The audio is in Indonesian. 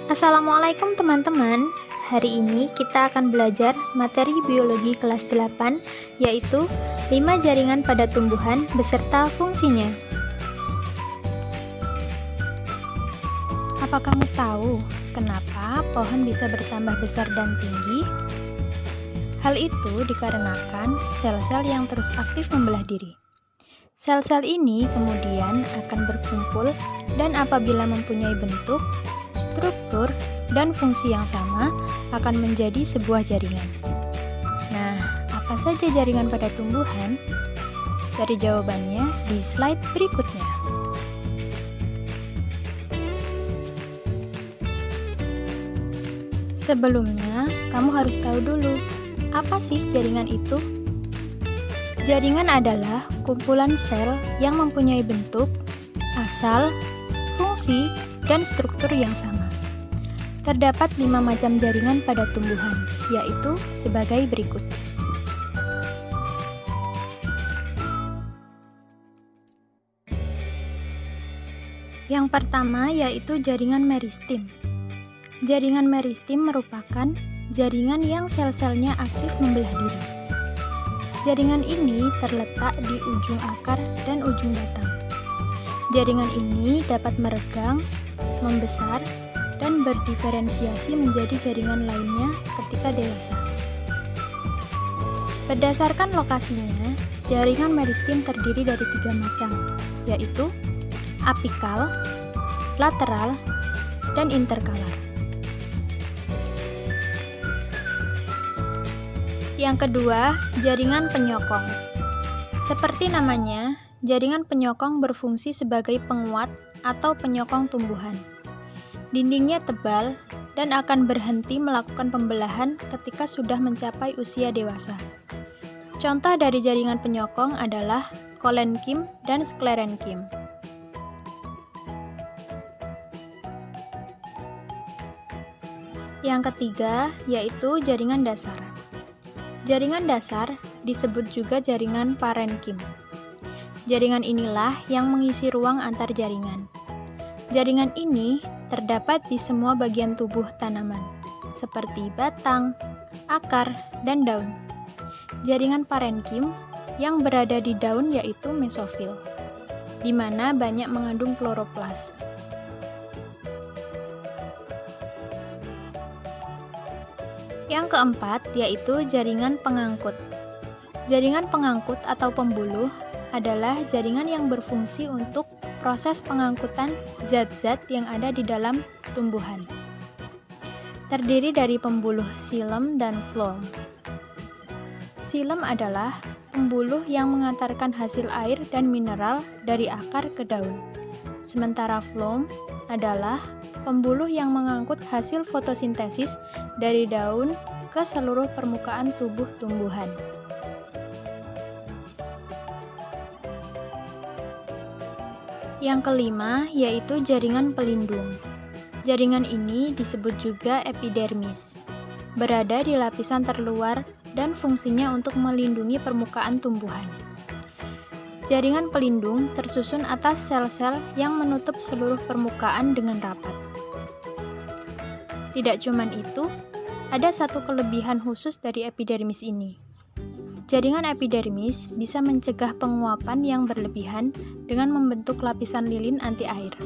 Assalamualaikum teman-teman. Hari ini kita akan belajar materi biologi kelas 8, yaitu 5 jaringan pada tumbuhan beserta fungsinya. Apa kamu tahu kenapa pohon bisa bertambah besar dan tinggi? Hal itu dikarenakan sel-sel yang terus aktif membelah diri. Sel-sel ini kemudian akan berkumpul dan apabila mempunyai bentuk, struktur, dan fungsi yang sama akan menjadi sebuah jaringan. Nah, apa saja jaringan pada tumbuhan? Cari jawabannya di slide berikutnya. Sebelumnya, kamu harus tahu dulu, apa sih jaringan itu? Jaringan adalah kumpulan sel yang mempunyai bentuk, asal, fungsi, dan struktur yang sama. Terdapat 5 macam jaringan pada tumbuhan, yaitu sebagai berikut. Yang pertama yaitu jaringan meristem. Jaringan meristem merupakan jaringan yang sel-selnya aktif membelah diri. Jaringan ini terletak di ujung akar dan ujung batang. Jaringan ini dapat meregang, membesar, dan berdiferensiasi menjadi jaringan lainnya ketika dewasa. Berdasarkan lokasinya, jaringan meristem terdiri dari 3 macam, yaitu apikal, lateral, dan interkalar. Yang kedua, jaringan penyokong. Seperti namanya, jaringan penyokong berfungsi sebagai penguat atau penyokong tumbuhan. Dindingnya tebal dan akan berhenti melakukan pembelahan ketika sudah mencapai usia dewasa. Contoh dari jaringan penyokong adalah kolenkim dan sklerenkim. Yang ketiga yaitu jaringan dasar. Jaringan dasar disebut juga jaringan parenkim. Jaringan inilah yang mengisi ruang antar jaringan. Jaringan ini terdapat di semua bagian tubuh tanaman, seperti batang, akar, dan daun. Jaringan parenkim yang berada di daun yaitu mesofil, di mana banyak mengandung kloroplas. Yang keempat yaitu jaringan pengangkut. Jaringan pengangkut atau pembuluh adalah jaringan yang berfungsi untuk proses pengangkutan zat-zat yang ada di dalam tumbuhan. Terdiri dari pembuluh xilem dan phloem. Xilem adalah pembuluh yang mengantarkan hasil air dan mineral dari akar ke daun. Sementara phloem adalah pembuluh yang mengangkut hasil fotosintesis dari daun ke seluruh permukaan tubuh tumbuhan. Yang kelima yaitu jaringan pelindung. Jaringan ini disebut juga epidermis. Berada di lapisan terluar dan fungsinya untuk melindungi permukaan tumbuhan. Jaringan pelindung tersusun atas sel-sel yang menutup seluruh permukaan dengan rapat. Tidak cuma itu, ada satu kelebihan khusus dari epidermis ini. Jaringan epidermis bisa mencegah penguapan yang berlebihan dengan membentuk lapisan lilin anti air.